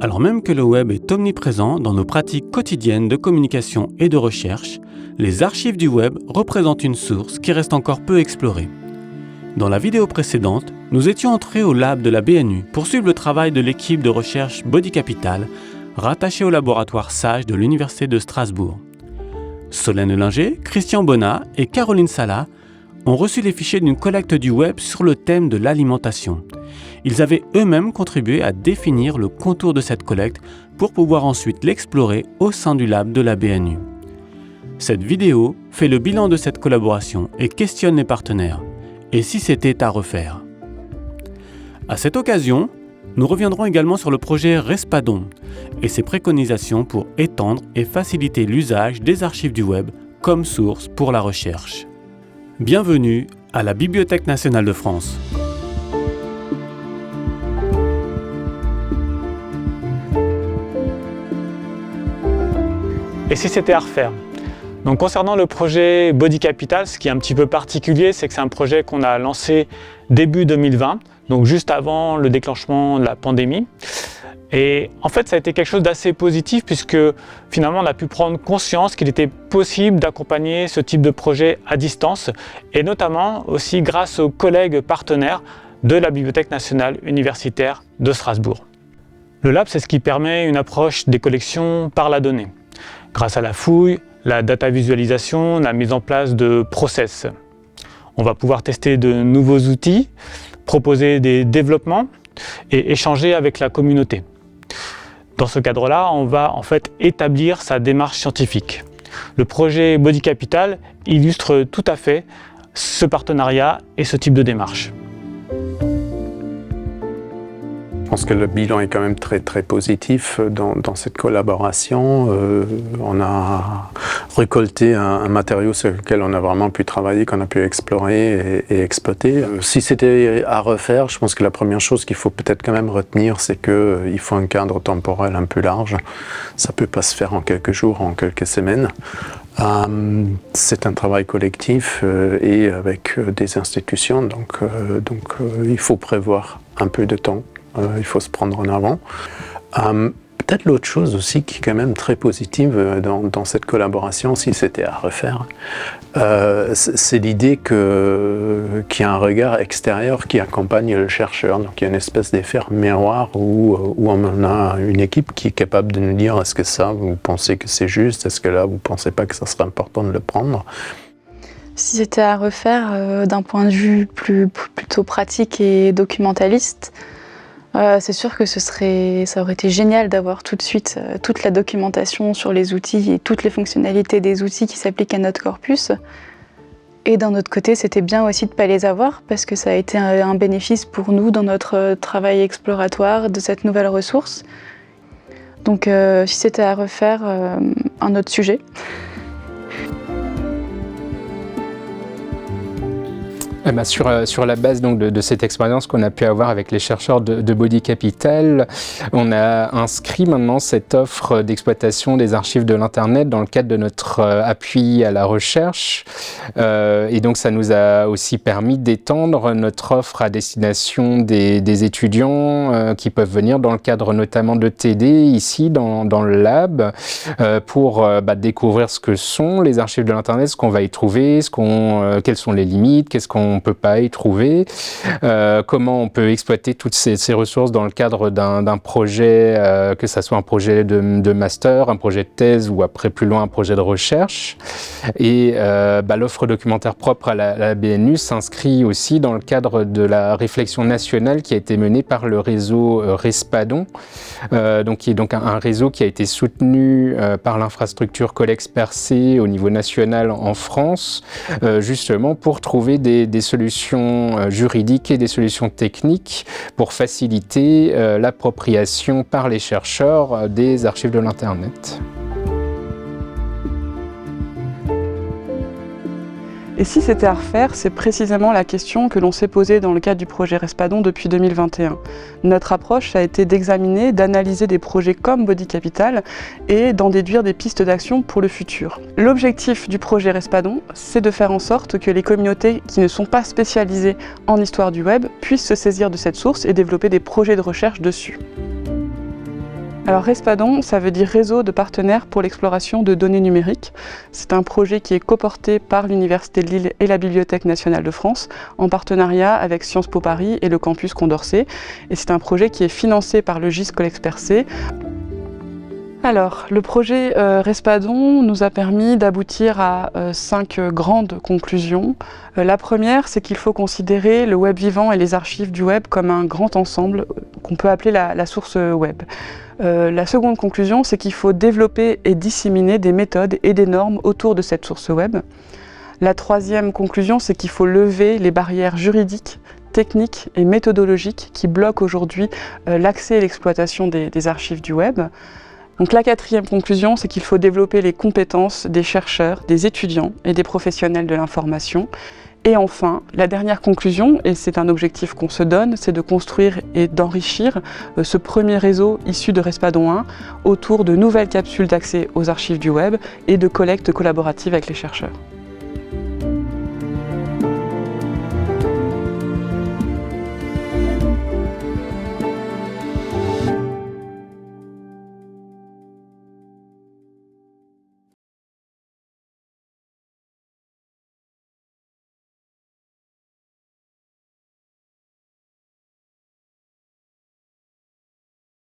Alors même que le web est omniprésent dans nos pratiques quotidiennes de communication et de recherche, les archives du web représentent une source qui reste encore peu explorée. Dans la vidéo précédente, nous étions entrés au lab de la BNU pour suivre le travail de l'équipe de recherche Body Capital, rattachée au laboratoire SAGE de l'Université de Strasbourg. Solène Linger, Christian Bonnat et Caroline Sala ont reçu les fichiers d'une collecte du web sur le thème de l'alimentation. Ils avaient eux-mêmes contribué à définir le contour de cette collecte pour pouvoir ensuite l'explorer au sein du lab de la BNU. Cette vidéo fait le bilan de cette collaboration et questionne les partenaires. Et si c'était à refaire ? À cette occasion, nous reviendrons également sur le projet Respadon et ses préconisations pour étendre et faciliter l'usage des archives du web comme source pour la recherche. Bienvenue à la Bibliothèque nationale de France. Et si c'était à refaire ? Donc concernant le projet Body Capital, ce qui est un petit peu particulier, c'est que c'est un projet qu'on a lancé début 2020, donc juste avant le déclenchement de la pandémie. Et en fait, ça a été quelque chose d'assez positif puisque finalement, on a pu prendre conscience qu'il était possible d'accompagner ce type de projet à distance et notamment aussi grâce aux collègues partenaires de la Bibliothèque nationale universitaire de Strasbourg. Le lab, c'est ce qui permet une approche des collections par la donnée, grâce à la fouille, la data visualisation, la mise en place de process. On va pouvoir tester de nouveaux outils, proposer des développements et échanger avec la communauté. Dans ce cadre-là, on va en fait établir sa démarche scientifique. Le projet Body Capital illustre tout à fait ce partenariat et ce type de démarche. Je pense que le bilan est quand même très positif dans cette collaboration. On a récolté un matériau sur lequel on a vraiment pu travailler, qu'on a pu explorer et exploiter. Si c'était à refaire, je pense que la première chose qu'il faut peut-être quand même retenir, c'est qu'il faut un cadre temporel un peu large. Ça ne peut pas se faire en quelques jours, en quelques semaines. C'est un travail collectif et avec des institutions, donc il faut prévoir un peu de temps. Il faut se prendre en avant. Peut-être l'autre chose aussi qui est quand même très positive dans cette collaboration, si c'était à refaire, c'est l'idée qu'il y a un regard extérieur qui accompagne le chercheur. Donc il y a une espèce d'effet miroir où on a une équipe qui est capable de nous dire est-ce que ça, vous pensez que c'est juste, est-ce que là, vous ne pensez pas que ça serait important de le prendre ? Si c'était à refaire d'un point de vue plutôt pratique et documentaliste, c'est sûr que ça aurait été génial d'avoir tout de suite toute la documentation sur les outils et toutes les fonctionnalités des outils qui s'appliquent à notre corpus. Et d'un autre côté, c'était bien aussi de ne pas les avoir parce que ça a été un bénéfice pour nous dans notre travail exploratoire de cette nouvelle ressource. Donc si c'était à refaire, un autre sujet. Sur la base donc, de cette expérience qu'on a pu avoir avec les chercheurs de Body Capital, on a inscrit maintenant cette offre d'exploitation des archives de l'Internet dans le cadre de notre appui à la recherche. Et donc ça nous a aussi permis d'étendre notre offre à destination des étudiants qui peuvent venir dans le cadre notamment de TD ici dans le lab pour découvrir ce que sont les archives de l'Internet, ce qu'on va y trouver, quelles sont les limites, qu'est-ce qu'on ne peut pas y trouver, comment on peut exploiter toutes ces ressources dans le cadre d'un projet, que ce soit un projet de master, un projet de thèse ou après plus loin un projet de recherche. Et l'offre documentaire propre à la BNU s'inscrit aussi dans le cadre de la réflexion nationale qui a été menée par le réseau Respadon, qui est donc un réseau qui a été soutenu par l'infrastructure Colexpercé au niveau national en France, justement pour trouver des solutions juridiques et des solutions techniques pour faciliter l'appropriation par les chercheurs des archives de l'Internet. Et si c'était à refaire, c'est précisément la question que l'on s'est posée dans le cadre du projet Respadon depuis 2021. Notre approche a été d'examiner, d'analyser des projets comme Body Capital et d'en déduire des pistes d'action pour le futur. L'objectif du projet Respadon, c'est de faire en sorte que les communautés qui ne sont pas spécialisées en histoire du web puissent se saisir de cette source et développer des projets de recherche dessus. Alors Respadon, ça veut dire Réseau de partenaires pour l'exploration de données numériques. C'est un projet qui est coporté par l'Université de Lille et la Bibliothèque nationale de France en partenariat avec Sciences Po Paris et le campus Condorcet. Et c'est un projet qui est financé par le GIS Colexpercé. Alors, le projet Respadon nous a permis d'aboutir à 5 grandes conclusions. La première, c'est qu'il faut considérer le web vivant et les archives du web comme un grand ensemble qu'on peut appeler la source web. La seconde conclusion, c'est qu'il faut développer et disséminer des méthodes et des normes autour de cette source web. La troisième conclusion, c'est qu'il faut lever les barrières juridiques, techniques et méthodologiques qui bloquent aujourd'hui l'accès et l'exploitation des archives du web. Donc la quatrième conclusion, c'est qu'il faut développer les compétences des chercheurs, des étudiants et des professionnels de l'information. Et enfin, la dernière conclusion, et c'est un objectif qu'on se donne, c'est de construire et d'enrichir ce premier réseau issu de Respadon 1 autour de nouvelles capsules d'accès aux archives du web et de collecte collaborative avec les chercheurs.